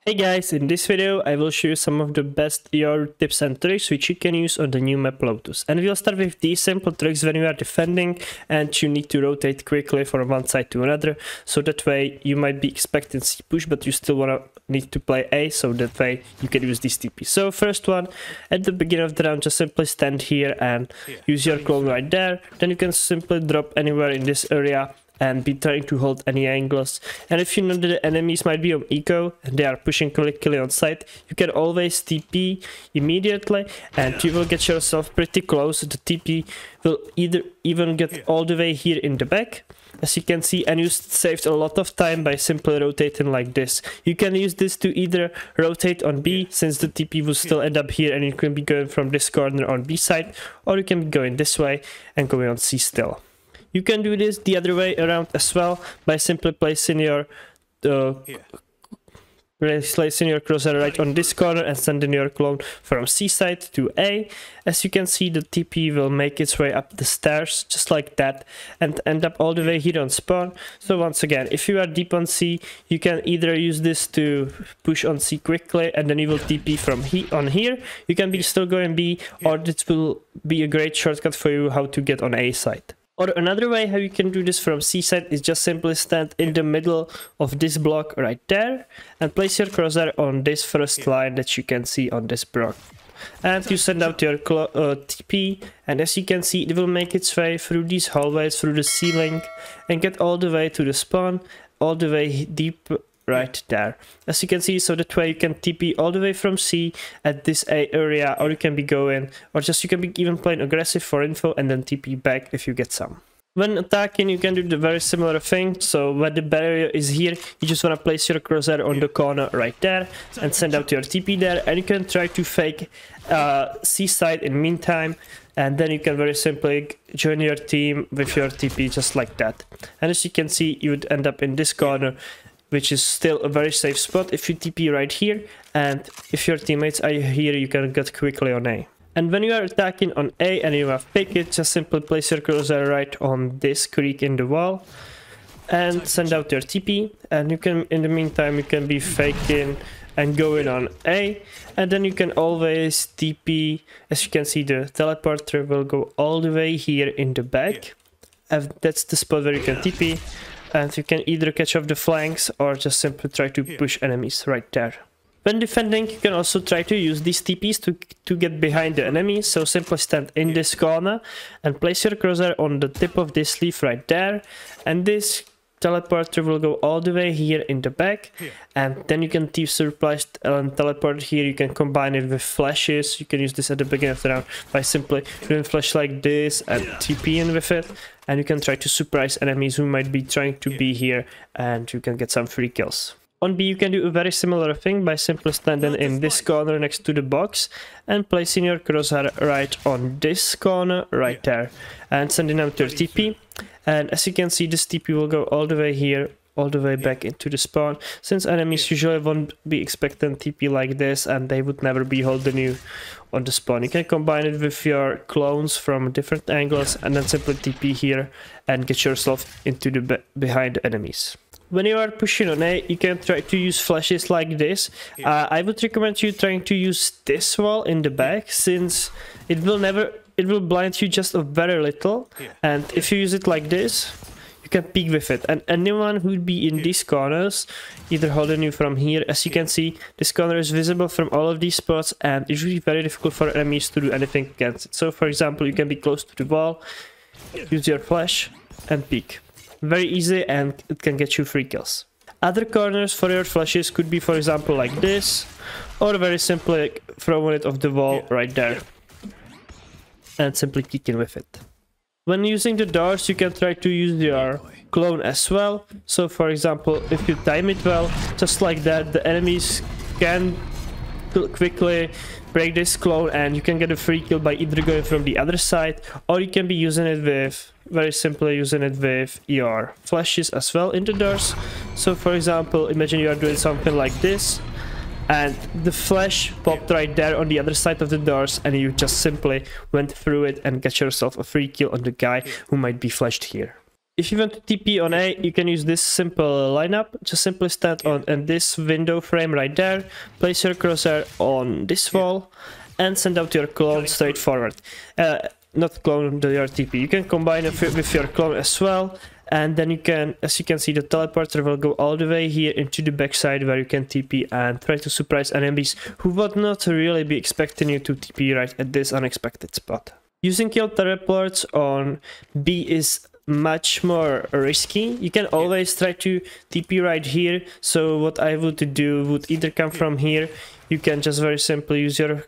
Hey guys, in this video I will show you some of the best ER tips and tricks which you can use on the new map Lotus. And we'll start with these simple tricks when you are defending and you need to rotate quickly from one side to another. So that way you might be expecting C push but you still need to play A, so that way you can use this TP. So first one, at the beginning of the round just simply stand here and use your clone right there. Then you can simply drop anywhere in this area and be trying to hold any angles. And if you know that the enemies might be on eco and they are pushing quickly on site, you can always TP immediately and you will get yourself pretty close. The TP will even get all the way here in the back, as you can see, and you saved a lot of time by simply rotating like this. You can use this to either rotate on B, since the TP will still end up here and you can be going from this corner on B side, or you can be going this way and going on C still. You can do this the other way around as well by simply placing your crosshair right on this corner and sending your clone from C side to A. As you can see, the TP will make its way up the stairs just like that and end up all the way here on spawn. So once again, if you are deep on C, you can either use this to push on C quickly and then you will TP from on here. You can be still going B, or this will be a great shortcut for you how to get on A side. Or another way how you can do this from C side is just simply stand in the middle of this block right there and place your crosshair on this first line that you can see on this block. And you send out your TP, and as you can see, it will make its way through these hallways, through the ceiling, and get all the way to the spawn, all the way deep right there. As you can see, so that way you can TP all the way from C at this A area, or you can be going, or just you can be even playing aggressive for info and then TP back if you get some. When attacking, you can do the very similar thing. So when the barrier is here, you just want to place your crosshair on the corner right there and send out your TP there, and you can try to fake C side in meantime, and then you can very simply join your team with your TP just like that. And as you can see, you would end up in this corner, which is still a very safe spot if you TP right here, and if your teammates are here, you can get quickly on A. And when you are attacking on A and you have pick it, just simply place your crosshair right on this creek in the wall and send out your TP, and you can, in the meantime, you can be faking and going on A, and then you can always TP. As you can see, the teleporter will go all the way here in the back, and that's the spot where you can TP. And you can either catch off the flanks or just simply try to push enemies right there. When defending, you can also try to use these TPs to get behind the enemy. So simply stand in this corner and place your crosshair on the tip of this leaf right there. And this teleporter will go all the way here in the back. And then you can thief surprise and teleport here. You can combine it with flashes. You can use this at the beginning of the round by simply doing flash like this and TP in with it. And you can try to surprise enemies who might be trying to be here, and you can get some free kills. On B, you can do a very similar thing by simply standing in this corner next to the box and placing your crosshair right on this corner right there and sending out your TP. And as you can see, this TP will go all the way here, all the way back into the spawn, since enemies usually won't be expecting TP like this and they would never be holding you on the spawn. You can combine it with your clones from different angles and then simply TP here and get yourself into the behind the enemies. When you are pushing on A, you can try to use flashes like this. I would recommend you trying to use this wall in the back, since it will blind you just a very little, and if you use it like this, you can peek with it, and anyone who would be in these corners, either holding you from here, as you can see, this corner is visible from all of these spots, and it's really very difficult for enemies to do anything against it. So for example, you can be close to the wall, use your flash and peek. Very easy, and it can get you free kills. Other corners for your flashes could be, for example, like this, or very simply throwing it off the wall right there and simply kicking with it. When using the doors, you can try to use your clone as well. So for example, if you time it well, just like that, the enemies can quickly break this clone and you can get a free kill by either going from the other side, or you can be using it with, very simply using it with your flashes as well in the doors. So for example, imagine you are doing something like this, and the flash popped right there on the other side of the doors, and you just simply went through it and get yourself a free kill on the guy who might be flashed here. If you want to TP on A, you can use this simple lineup. Just simply stand on in this window frame right there, place your crosshair on this wall, and send out your clone straight forward. Not clone, your TP. You can combine it with your clone as well, and then you can, as you can see, the teleporter will go all the way here into the backside where you can TP and try to surprise enemies who would not really be expecting you to TP right at this unexpected spot. Using your teleports on B is much more risky. You can always try to TP right here, so what I would do would either come from here. You can just very simply use your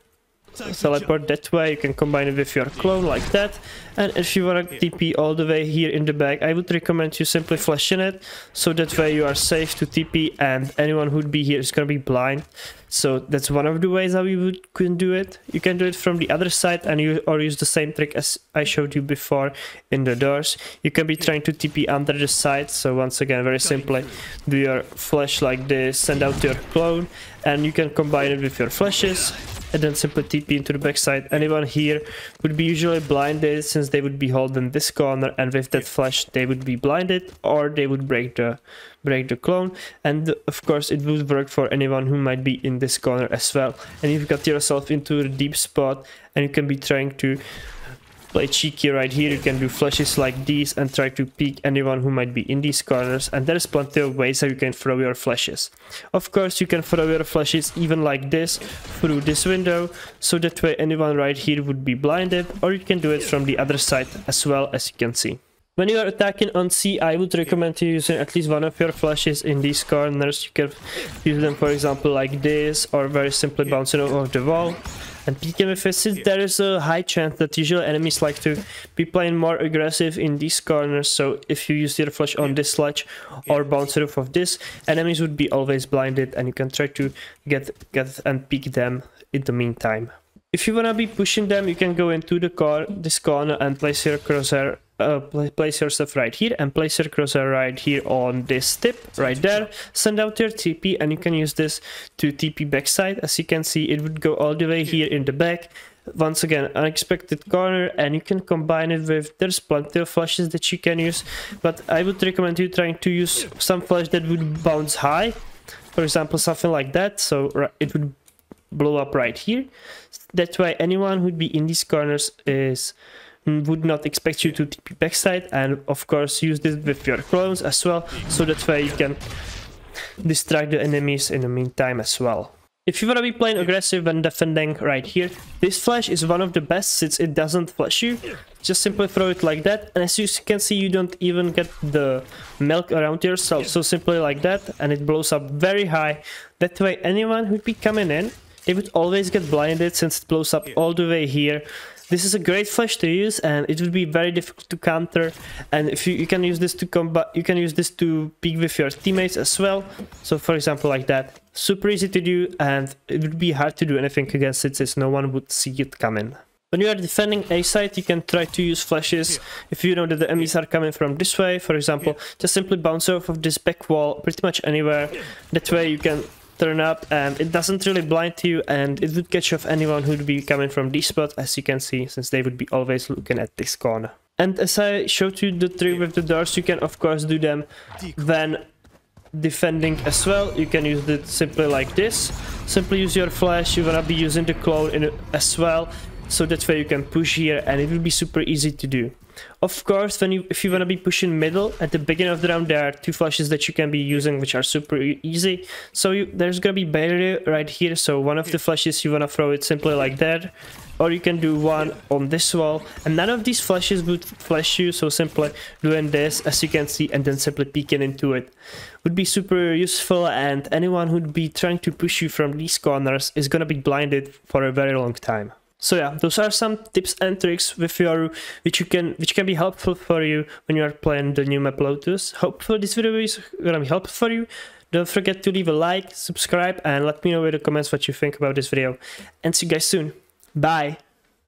teleport that way, you can combine it with your clone like that, and if you want to TP all the way here in the back, I would recommend you simply flashing it, so that way you are safe to TP and anyone who'd be here is gonna be blind. So that's one of the ways how you can do it. You can do it from the other side and use the same trick as I showed you before in the doors. You can be trying to TP under the side, so once again very simply do your flash like this, send out your clone, and you can combine it with your flashes and then simply TP into the backside. Anyone here would be usually blinded since they would be holding this corner, and with that flash they would be blinded or they would break the clone, and of course it would work for anyone who might be in this corner as well. And you've got yourself into a deep spot and you can be trying to play cheeky right here. You can do flashes like these and try to peek anyone who might be in these corners, and there's plenty of ways how you can throw your flashes. Of course you can throw your flashes even like this through this window, so that way anyone right here would be blinded, or you can do it from the other side as well, as you can see. When you are attacking on C, I would recommend you using at least one of your flashes in these corners. You can use them for example like this, or very simply bouncing off the wall and peeking with it, since there is a high chance that usually enemies like to be playing more aggressive in these corners. So if you use your flash on this ledge or bounce off of this, enemies would be always blinded, and you can try to get and peek them in the meantime. If you wanna be pushing them, you can go into this corner and place your crosshair. Place your stuff right here and place your crosshair right here on this tip right there. Send out your TP and you can use this to TP backside. As you can see, it would go all the way here in the back. Once again, unexpected corner, and you can combine it with, there's plenty of flashes that you can use, but I would recommend you trying to use some flash that would bounce high, for example something like that, so it would blow up right here. That way anyone who'd be in these corners would not expect you to TP backside, and of course use this with your clones as well, so that way you can distract the enemies in the meantime as well. If you want to be playing aggressive when defending right here, this flash is one of the best since it doesn't flash you. Just simply throw it like that, and as you can see you don't even get the milk around yourself, so simply like that, and it blows up very high. That way anyone who'd be coming in, they would always get blinded since it blows up all the way here. This is a great flash to use, and it would be very difficult to counter. And if you can use this to combat, you can use this to peek with your teammates as well. So for example like that, super easy to do, and it would be hard to do anything against it since no one would see it coming. When you are defending A side, you can try to use flashes if you know that the enemies are coming from this way. For example, just simply bounce off of this back wall pretty much anywhere. That way you can turn up and it doesn't really blind you, and it would catch off anyone who would be coming from this spot, as you can see, since they would be always looking at this corner. And as I showed you the trick with the doors, you can of course do them when defending as well. You can use it simply like this. Simply use your flash. You wanna be using the clone as well, so that way you can push here, and it will be super easy to do. Of course, if you want to be pushing middle at the beginning of the round, there are two flashes that you can be using which are super easy. So there's gonna be barrier right here, so one of the flashes you want to throw it simply like that, or you can do one on this wall, and none of these flashes would flash you, so simply doing this, as you can see, and then simply peeking into it would be super useful, and anyone who'd be trying to push you from these corners is gonna be blinded for a very long time. So yeah, those are some tips and tricks with Yoru which can be helpful for you when you are playing the new map Lotus. Hopefully this video is gonna be helpful for you. Don't forget to leave a like, subscribe, and let me know in the comments what you think about this video. And see you guys soon. Bye!